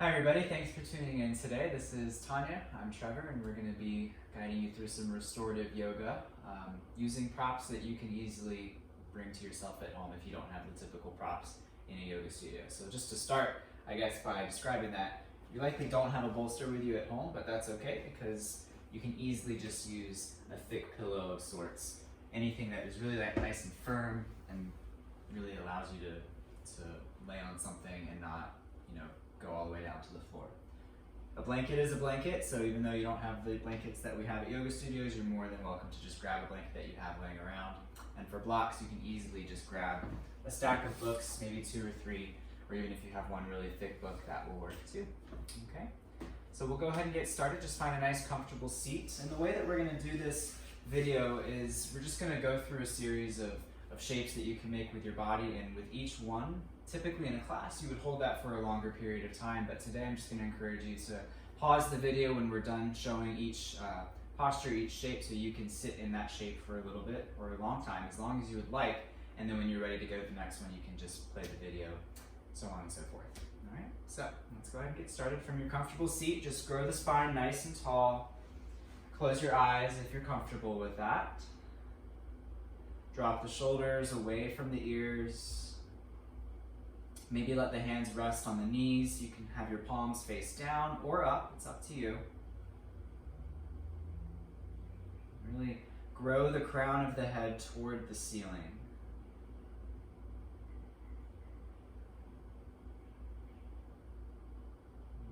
Hi everybody, thanks for tuning in today. This is Tanya, I'm Trevor, and we're going to be guiding you through some restorative yoga using props that you can easily bring to yourself at home if you don't have the typical props in a yoga studio. So just to start, I guess by describing that, you likely don't have a bolster with you at home, but that's okay because you can easily just use a thick pillow of sorts. Anything that is really nice and firm and really allows you to lay on something and not, go all the way down to the floor. A blanket is a blanket, so even though you don't have the blankets that we have at yoga studios, you're more than welcome to just grab a blanket that you have laying around. And for blocks, you can easily just grab a stack of books, maybe 2 or 3, or even if you have one really thick book, that will work too. Okay, so we'll go ahead and get started. Just find a nice comfortable seat. And the way that we're gonna do this video is we're just gonna go through a series of shapes that you can make with your body, and with each one, typically in a class, you would hold that for a longer period of time, but today I'm just going to encourage you to pause the video when we're done showing each posture, each shape, so you can sit in that shape for a little bit or a long time, as long as you would like, and then when you're ready to go to the next one, you can just play the video, so on and so forth. All right, so let's go ahead and get started from your comfortable seat. Just grow the spine nice and tall. Close your eyes if you're comfortable with that. Drop the shoulders away from the ears. Maybe let the hands rest on the knees. You can have your palms face down or up, it's up to you. Really grow the crown of the head toward the ceiling.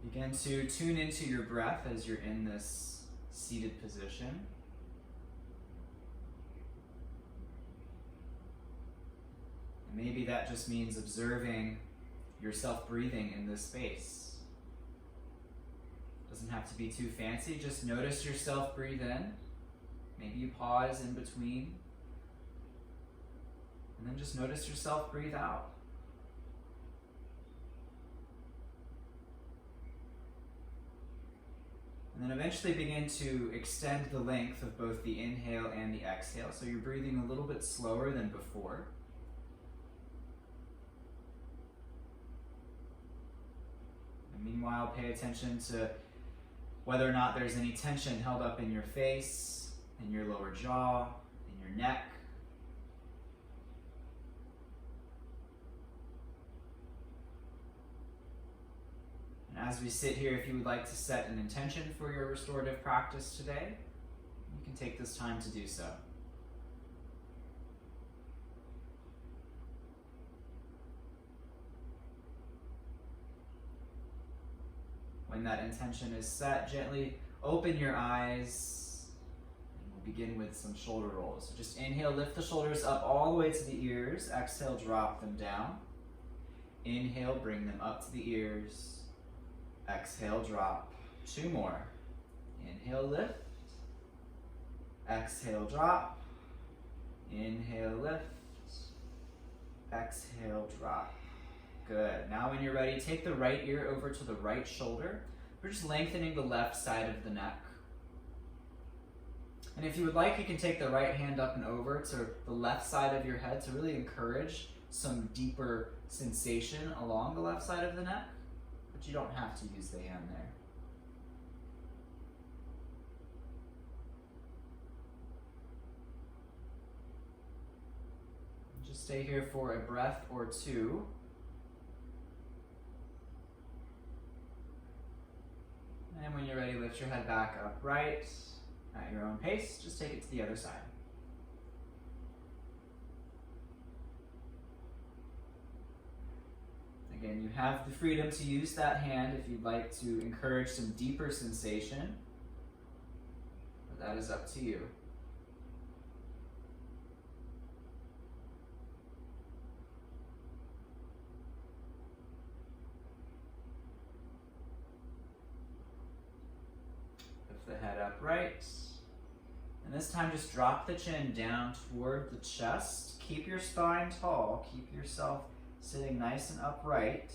Begin to tune into your breath as you're in this seated position. And maybe that just means observing yourself breathing in this space. Doesn't have to be too fancy, just notice yourself breathe in. Maybe you pause in between. And then just notice yourself breathe out. And then eventually begin to extend the length of both the inhale and the exhale, so you're breathing a little bit slower than before. Meanwhile, pay attention to whether or not there's any tension held up in your face, in your lower jaw, in your neck. And as we sit here, if you would like to set an intention for your restorative practice today, you can take this time to do so. When that intention is set, gently open your eyes, and we'll begin with some shoulder rolls. So just inhale, lift the shoulders up all the way to the ears. Exhale, drop them down. Inhale, bring them up to the ears. Exhale, drop. 2 more. Inhale, lift. Exhale, drop. Inhale, lift. Exhale, drop. Good. Now when you're ready, take the right ear over to the right shoulder. We're just lengthening the left side of the neck. And if you would like, you can take the right hand up and over to the left side of your head to really encourage some deeper sensation along the left side of the neck, but you don't have to use the hand there. Just stay here for a breath or 2. And when you're ready, lift your head back upright at your own pace. Just take it to the other side. Again, you have the freedom to use that hand if you'd like to encourage some deeper sensation, but that is up to you. The head upright, and this time just drop the chin down toward the chest. Keep your spine tall, keep yourself sitting nice and upright,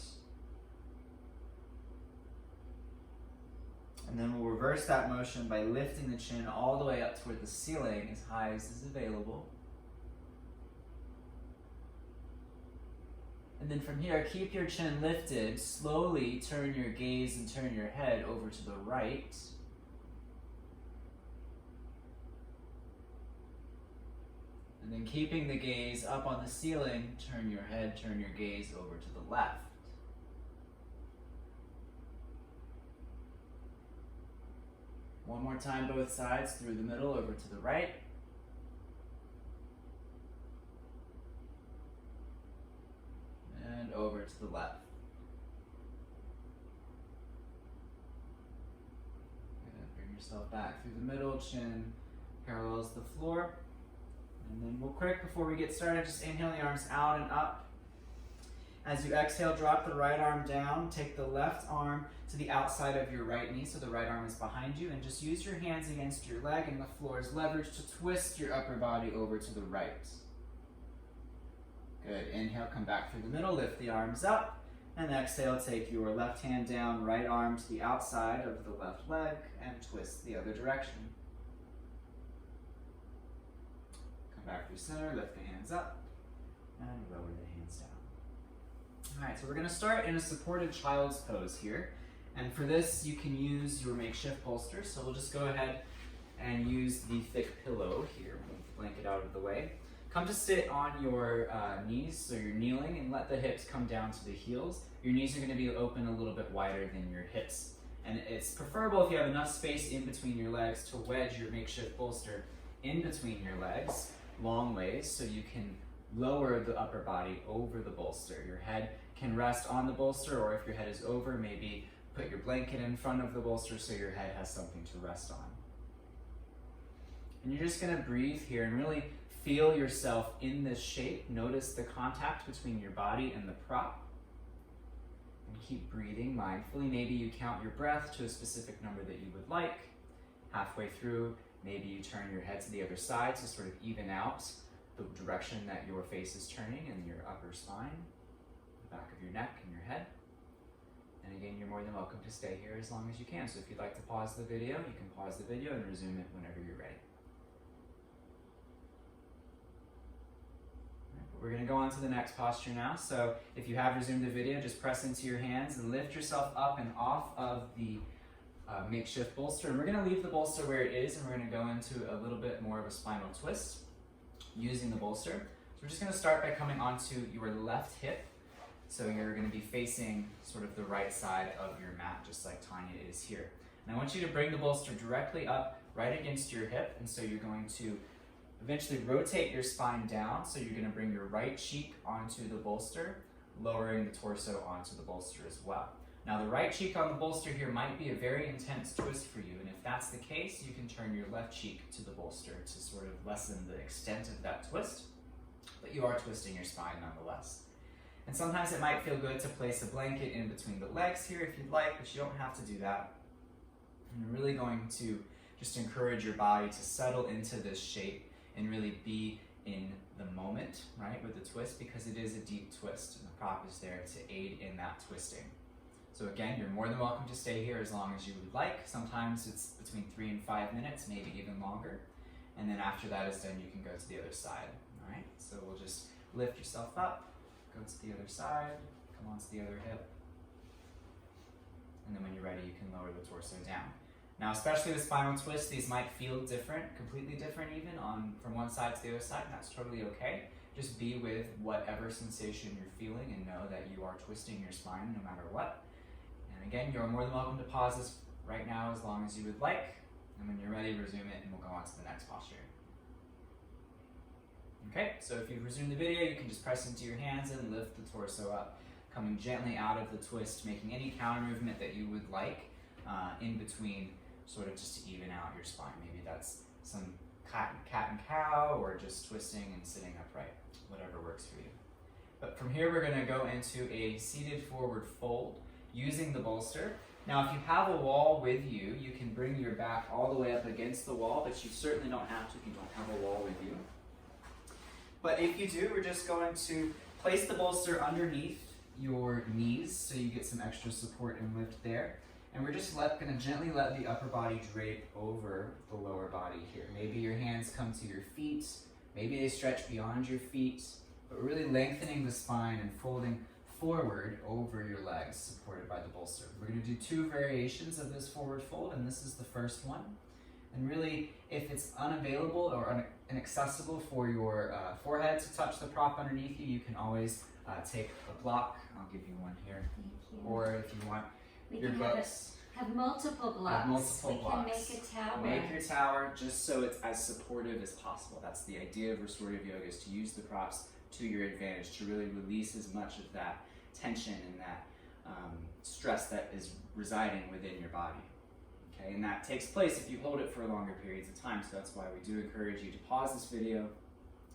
and then we'll reverse that motion by lifting the chin all the way up toward the ceiling as high as is available. And then from here, keep your chin lifted. Slowly turn your gaze and turn your head over to the right. And then keeping the gaze up on the ceiling, turn your head, turn your gaze over to the left. One more time, both sides, through the middle, over to the right. And over to the left. Good. Bring yourself back through the middle, chin parallels the floor. And then real quick before we get started, just inhale the arms out and up. As you exhale, drop the right arm down. Take the left arm to the outside of your right knee, so the right arm is behind you, and just use your hands against your leg and the floor as leverage to twist your upper body over to the right. Good. Inhale, come back through the middle, lift the arms up, and exhale, take your left hand down, right arm to the outside of the left leg, and twist the other direction. Come back through center, lift the hands up, and lower the hands down. All right, so we're going to start in a supported child's pose here. And for this, you can use your makeshift bolster. So we'll just go ahead and use the thick pillow here. Move the blanket out of the way. Come to sit on your knees, so you're kneeling, and let the hips come down to the heels. Your knees are going to be open a little bit wider than your hips. And it's preferable if you have enough space in between your legs to wedge your makeshift bolster in between your legs, long ways, so you can lower the upper body over the bolster. Your head can rest on the bolster, or if your head is over, maybe put your blanket in front of the bolster so your head has something to rest on. And you're just going to breathe here and really feel yourself in this shape. Notice the contact between your body and the prop. And keep breathing mindfully. Maybe you count your breath to a specific number that you would like. Halfway through, maybe you turn your head to the other side to sort of even out the direction that your face is turning and your upper spine, the back of your neck and your head. And again, you're more than welcome to stay here as long as you can. So if you'd like to pause the video, you can pause the video and resume it whenever you're ready. We're going to go on to the next posture now. So if you have resumed the video, just press into your hands and lift yourself up and off of the makeshift bolster. And we're going to leave the bolster where it is, and we're going to go into a little bit more of a spinal twist using the bolster. So we're just going to start by coming onto your left hip. So you're going to be facing sort of the right side of your mat, just like Tanya is here. And I want you to bring the bolster directly up right against your hip. And so you're going to eventually rotate your spine down. So you're going to bring your right cheek onto the bolster, lowering the torso onto the bolster as well. Now the right cheek on the bolster here might be a very intense twist for you. And if that's the case, you can turn your left cheek to the bolster to sort of lessen the extent of that twist. But you are twisting your spine nonetheless. And sometimes it might feel good to place a blanket in between the legs here if you'd like, but you don't have to do that. And you're really going to just encourage your body to settle into this shape and really be in the moment, right, with the twist, because it is a deep twist and the prop is there to aid in that twisting. So again, you're more than welcome to stay here as long as you would like. Sometimes it's between 3 and 5 minutes, maybe even longer. And then after that is done, you can go to the other side, all right? So we'll just lift yourself up, go to the other side, come onto the other hip. And then when you're ready, you can lower the torso down. Now, especially the spinal twist, these might feel different, completely different even, from one side to the other side, and that's totally okay. Just be with whatever sensation you're feeling and know that you are twisting your spine no matter what. And again, you're more than welcome to pause this right now as long as you would like. And when you're ready, resume it and we'll go on to the next posture. Okay, so if you've resumed the video, you can just press into your hands and lift the torso up, coming gently out of the twist, making any counter movement that you would like in between, sort of just to even out your spine. Maybe that's some cat and cow, or just twisting and sitting upright, whatever works for you. But from here, we're going to go into a seated forward fold using the bolster. Now, if you have a wall with you, you can bring your back all the way up against the wall, but you certainly don't have to if you don't have a wall with you. But if you do, we're just going to place the bolster underneath your knees so you get some extra support and lift there. And we're just going to gently let the upper body drape over the lower body here. Maybe your hands come to your feet, maybe they stretch beyond your feet, but really lengthening the spine and folding forward over your legs, supported by the bolster. We're going to do 2 variations of this forward fold, and this is the first one. And really, if it's unavailable or inaccessible for your forehead to touch the prop underneath you, you can always take a block. I'll give you one here. Thank you. Or if you want your books. Have multiple blocks. Have multiple blocks. We can make a tower. Make your tower just so it's as supportive as possible. That's the idea of restorative yoga, is to use the props to your advantage, to really release as much of that tension and that stress that is residing within your body. Okay, and that takes place if you hold it for longer periods of time, so that's why we do encourage you to pause this video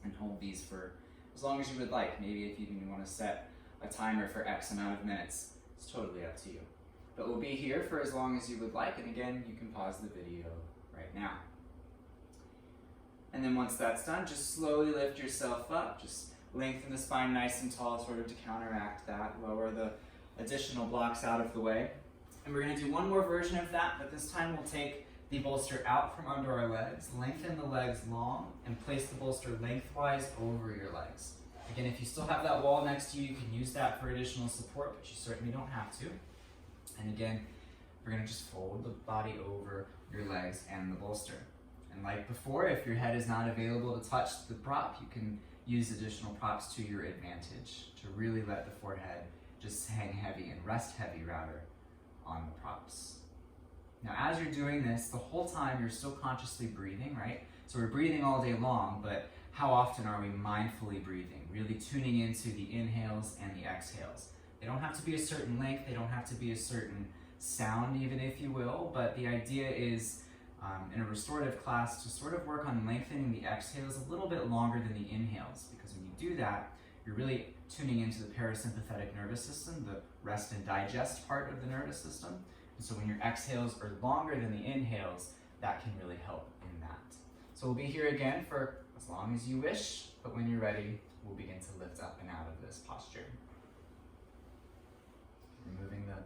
and hold these for as long as you would like. Maybe if you even want to set a timer for X amount of minutes, it's totally up to you. But we'll be here for as long as you would like, and again, you can pause the video right now. And then once that's done, just slowly lift yourself up, just lengthen the spine nice and tall, sort of to counteract that, lower the additional blocks out of the way. And we're going to do one more version of that, but this time we'll take the bolster out from under our legs, lengthen the legs long, and place the bolster lengthwise over your legs. Again, if you still have that wall next to you, you can use that for additional support, but you certainly don't have to. And again, we're going to just fold the body over your legs and the bolster. And like before, if your head is not available to touch the prop, you can use additional props to your advantage to really let the forehead just hang heavy and rest heavy rather on the props. Now as you're doing this, the whole time you're still consciously breathing, right? So we're breathing all day long, but how often are we mindfully breathing? Really tuning into the inhales and the exhales. They don't have to be a certain length, they don't have to be a certain sound even, if you will, but the idea is in a restorative class to sort of work on lengthening the exhales a little bit longer than the inhales, because when you do that, you're really tuning into the parasympathetic nervous system, the rest and digest part of the nervous system. And so when your exhales are longer than the inhales, that can really help in that. So we'll be here again for as long as you wish, but when you're ready, we'll begin to lift up and out of this posture. Removing the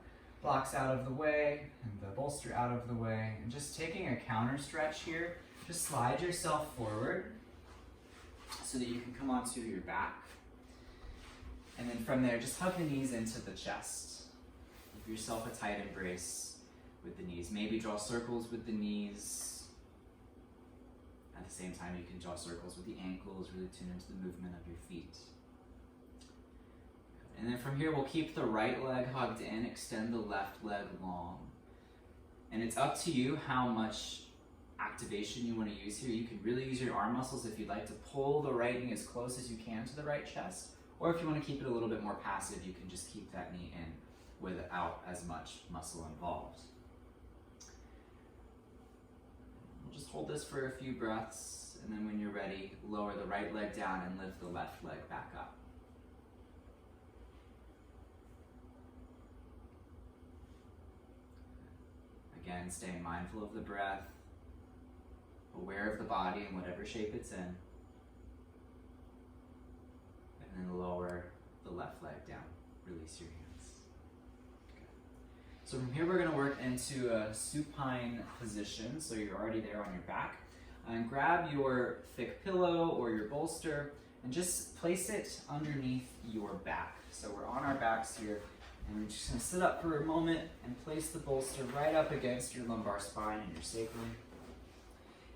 blocks out of the way and the bolster out of the way, and just taking a counter stretch here. Just slide yourself forward so that you can come onto your back. And then from there, just hug the knees into the chest. Give yourself a tight embrace with the knees. Maybe draw circles with the knees. At the same time, you can draw circles with the ankles, really tune into the movement of your feet. And then from here, we'll keep the right leg hugged in, extend the left leg long. And it's up to you how much activation you want to use here. You can really use your arm muscles if you'd like to pull the right knee as close as you can to the right chest. Or if you want to keep it a little bit more passive, you can just keep that knee in without as much muscle involved. We'll just hold this for a few breaths, and then when you're ready, lower the right leg down and lift the left leg back up. Again, staying mindful of the breath, aware of the body in whatever shape it's in, and then lower the left leg down. Release your hands. Okay. So from here, we're going to work into a supine position, so you're already there on your back. And grab your thick pillow or your bolster and just place it underneath your back. So we're on our backs here. And we're just going to sit up for a moment and place the bolster right up against your lumbar spine and your sacrum.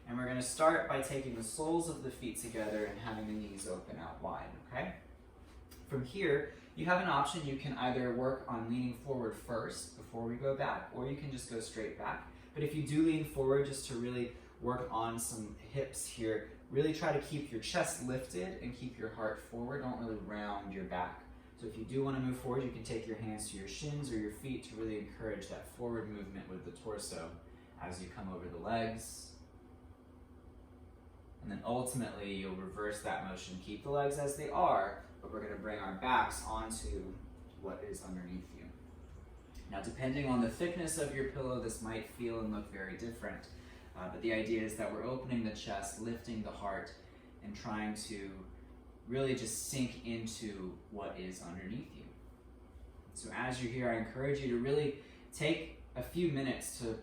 And we're going to start by taking the soles of the feet together and having the knees open out wide, okay? From here, you have an option. You can either work on leaning forward first before we go back, or you can just go straight back. But if you do lean forward, just to really work on some hips here, really try to keep your chest lifted and keep your heart forward. Don't really round your back. So if you do want to move forward, you can take your hands to your shins or your feet to really encourage that forward movement with the torso as you come over the legs. And then ultimately, you'll reverse that motion. Keep the legs as they are, but we're going to bring our backs onto what is underneath you. Now, depending on the thickness of your pillow, this might feel and look very different. But the idea is that we're opening the chest, lifting the heart, and trying to really just sink into what is underneath you. So as you're here, I encourage you to really take a few minutes to,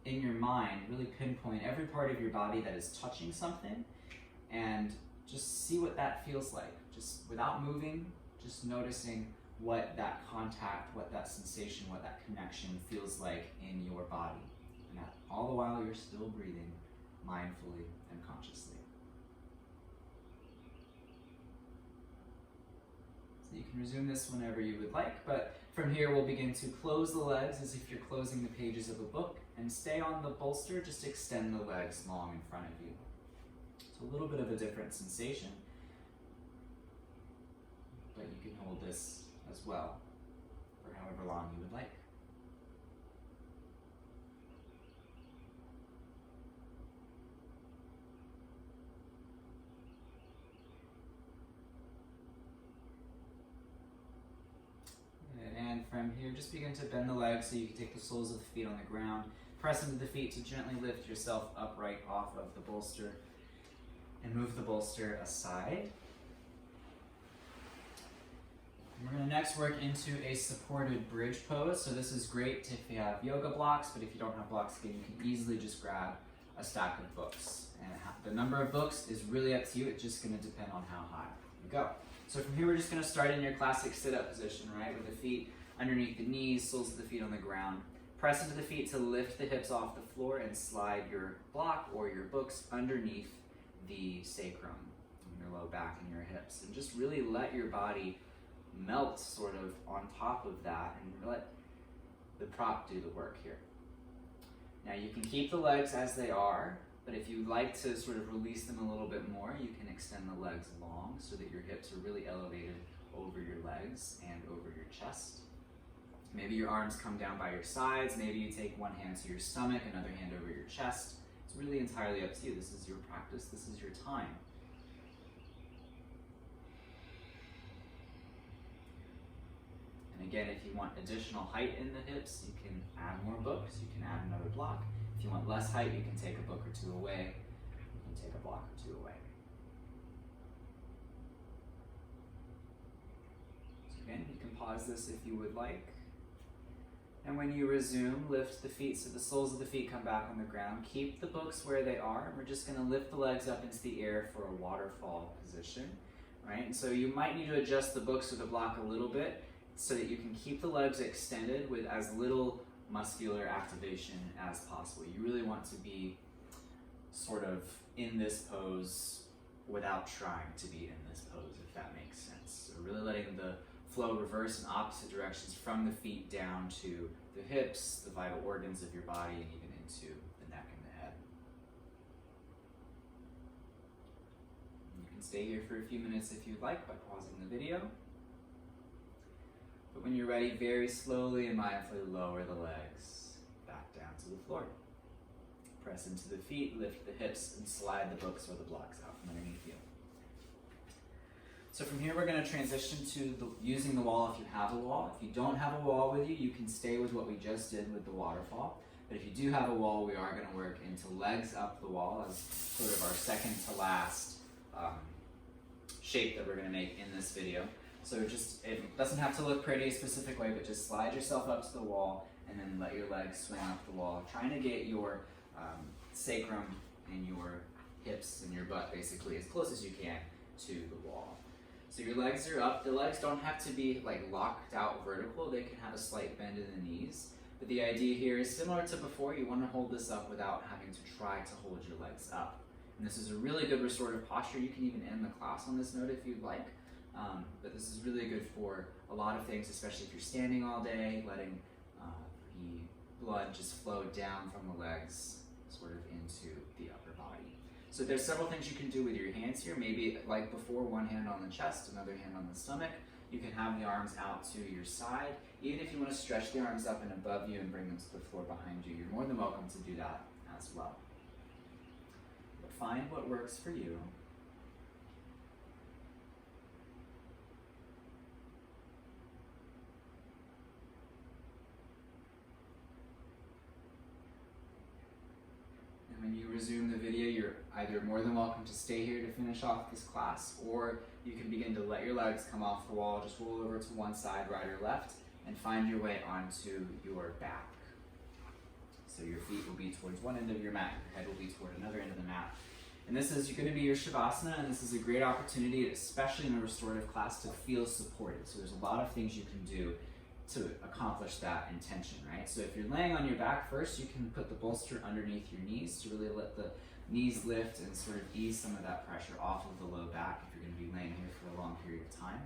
in your mind, really pinpoint every part of your body that is touching something and just see what that feels like. Just without moving, just noticing what that contact, what that sensation, what that connection feels like in your body. And that, all the while you're still breathing mindfully and consciously. So you can resume this whenever you would like, but from here we'll begin to close the legs as if you're closing the pages of a book, and stay on the bolster, just extend the legs long in front of you. So a little bit of a different sensation, but you can hold this as well for however long you would like. And from here, just begin to bend the legs so you can take the soles of the feet on the ground. Press into the feet to gently lift yourself upright off of the bolster. And move the bolster aside. And we're going to next work into a supported bridge pose. So this is great if you have yoga blocks, but if you don't have blocks, again, you can easily just grab a stack of books. And the number of books is really up to you. It's just going to depend on how high you go. So from here, we're just going to start in your classic sit-up position, right? With the feet underneath the knees, soles of the feet on the ground. Press into the feet to lift the hips off the floor and slide your block or your books underneath the sacrum, your low back and your hips. And just really let your body melt sort of on top of that and let the prop do the work here. Now you can keep the legs as they are, but if you'd like to sort of release them a little bit more, you can extend the legs long so that your hips are really elevated over your legs and over your chest. Maybe your arms come down by your sides. Maybe you take one hand to your stomach, another hand over your chest. It's really entirely up to you. This is your practice. This is your time. And again, if you want additional height in the hips, you can add more books. You can add another block. If you want less height, you can take a book or two away. You can take a block or two away. So again, you can pause this if you would like. And when you resume, lift the feet so the soles of the feet come back on the ground. Keep the books where they are. We're just going to lift the legs up into the air for a waterfall position, right? And so you might need to adjust the books or the block a little bit so that you can keep the legs extended with as little muscular activation as possible. You really want to be sort of in this pose without trying to be in this pose, if that makes sense. So really letting the flow reverse in opposite directions from the feet down to the hips, the vital organs of your body, and even into the neck and the head. You can stay here for a few minutes if you'd like by pausing the video. But when you're ready, very slowly and mindfully lower the legs back down to the floor. Press into the feet, lift the hips, and slide the books or the blocks out from underneath you. So from here, we're going to transition to using the wall if you have a wall. If you don't have a wall with you, you can stay with what we just did with the waterfall. But if you do have a wall, we are going to work into legs up the wall as sort of our second to last shape that we're going to make in this video. So it doesn't have to look pretty a specific way, but just slide yourself up to the wall and then let your legs swing up the wall, trying to get your sacrum and your hips and your butt basically as close as you can to the wall. So your legs are up. The legs don't have to be like locked out vertical. They can have a slight bend in the knees. But the idea here is similar to before. You want to hold this up without having to try to hold your legs up. And this is a really good restorative posture. You can even end the class on this note if you'd like. But this is really good for a lot of things, especially if you're standing all day, letting the blood just flow down from the legs sort of into the upper body. So there's several things you can do with your hands here. Maybe like before, one hand on the chest, another hand on the stomach. You can have the arms out to your side. Even if you want to stretch the arms up and above you and bring them to the floor behind you, you're more than welcome to do that as well. But find what works for you. When you resume the video, you're either more than welcome to stay here to finish off this class, or you can begin to let your legs come off the wall, just roll over to one side, right or left, and find your way onto your back. So your feet will be towards one end of your mat, your head will be toward another end of the mat, And this is going to be your Shavasana, and this is a great opportunity, especially in a restorative class, to feel supported. So there's a lot of things you can do to accomplish that intention, right? So if you're laying on your back first, you can put the bolster underneath your knees to really let the knees lift and sort of ease some of that pressure off of the low back if you're going to be laying here for a long period of time.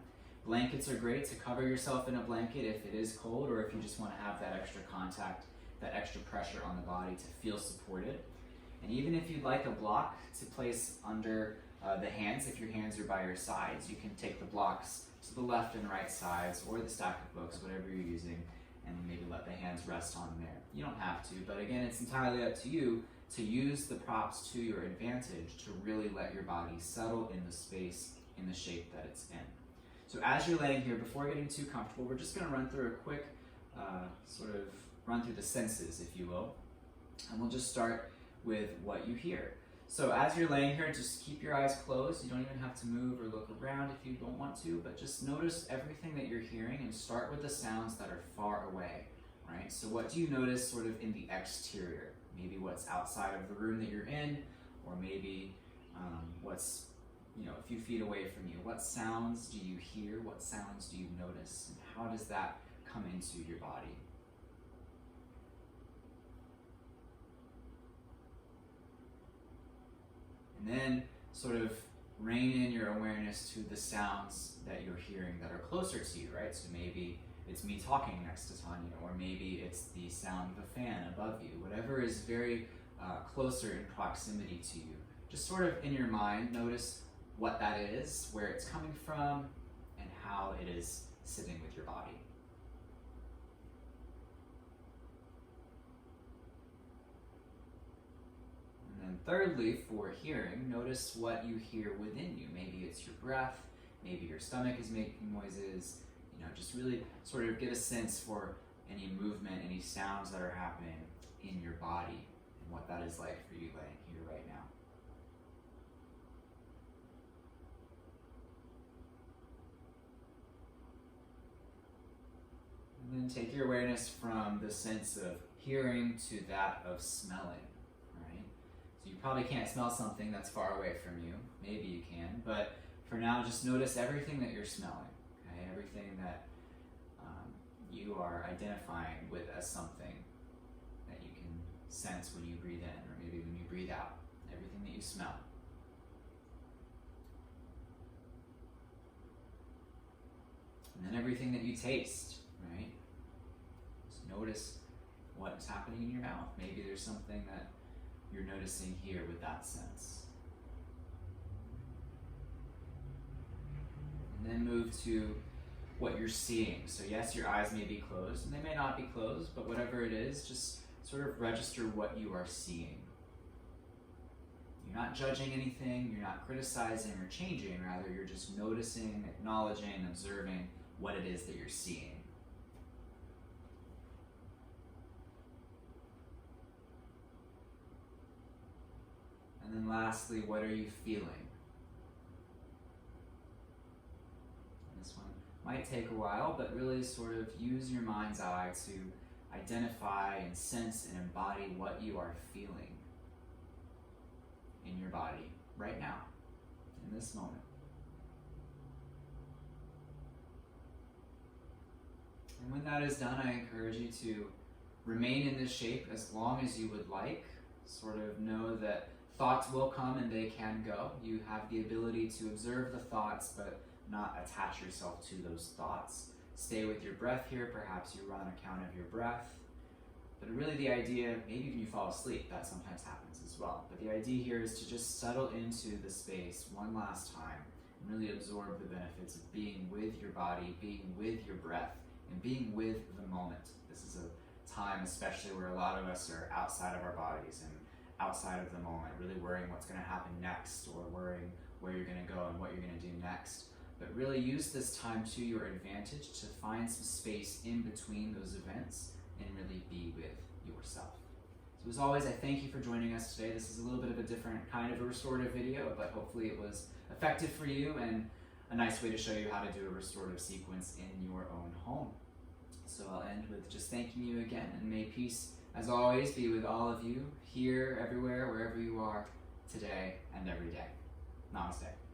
Blankets are great to cover yourself in a blanket if it is cold, or if you just want to have that extra contact, that extra pressure on the body to feel supported. And even if you'd like a block to place under the hands, if your hands are by your sides, you can take the blocks to the left and right sides, or the stack of books, whatever you're using, and maybe let the hands rest on there. You don't have to, but again, it's entirely up to you to use the props to your advantage to really let your body settle in the space, in the shape that it's in. So as you're laying here, before getting too comfortable, we're just going to run through a quick sort of run through the senses, if you will, and we'll just start with what you hear. So as you're laying here, just keep your eyes closed. You don't even have to move or look around if you don't want to, but just notice everything that you're hearing and start with the sounds that are far away, right? So what do you notice sort of in the exterior? Maybe what's outside of the room that you're in, or maybe what's a few feet away from you. What sounds do you hear? What sounds do you notice? And how does that come into your body? And then sort of rein in your awareness to the sounds that you're hearing that are closer to you, right? So maybe it's me talking next to Tanya, or maybe it's the sound of a fan above you. Whatever is very closer in proximity to you. Just sort of in your mind, notice what that is, where it's coming from, and how it is sitting with your body. And then thirdly, for hearing, notice what you hear within you. Maybe it's your breath, maybe your stomach is making noises. Just really sort of get a sense for any movement, any sounds that are happening in your body, and what that is like for you laying here right now. And then take your awareness from the sense of hearing to that of smelling, right? So you probably can't smell something that's far away from you. Maybe you can, but for now, just notice everything that you're smelling, okay? Everything that you are identifying with as something that you can sense when you breathe in, or maybe when you breathe out. Everything that you smell. And then everything that you taste, right? Just notice what's happening in your mouth. Maybe there's something that you're noticing here with that sense. And then move to what you're seeing. So yes, your eyes may be closed, and they may not be closed, but whatever it is, just sort of register what you are seeing. You're not judging anything, you're not criticizing or changing, rather you're just noticing, acknowledging, observing what it is that you're seeing. And then lastly, what are you feeling? This one might take a while, but really sort of use your mind's eye to identify and sense and embody what you are feeling in your body right now, in this moment. And when that is done, I encourage you to remain in this shape as long as you would like. Sort of know that thoughts will come and they can go. You have the ability to observe the thoughts, but not attach yourself to those thoughts. Stay with your breath here. Perhaps you run a count of your breath. But really the idea, maybe when you fall asleep, that sometimes happens as well. But the idea here is to just settle into the space one last time and really absorb the benefits of being with your body, being with your breath, and being with the moment. This is a time especially where a lot of us are outside of our bodies and outside of the moment, really worrying what's going to happen next, or worrying where you're going to go and what you're going to do next. But really use this time to your advantage to find some space in between those events and really be with yourself. So as always, I thank you for joining us today. This is a little bit of a different kind of a restorative video, but hopefully it was effective for you and a nice way to show you how to do a restorative sequence in your own home. So I'll end with just thanking you again, and may peace, as always, be with all of you, here, everywhere, wherever you are. today, and every day. Namaste.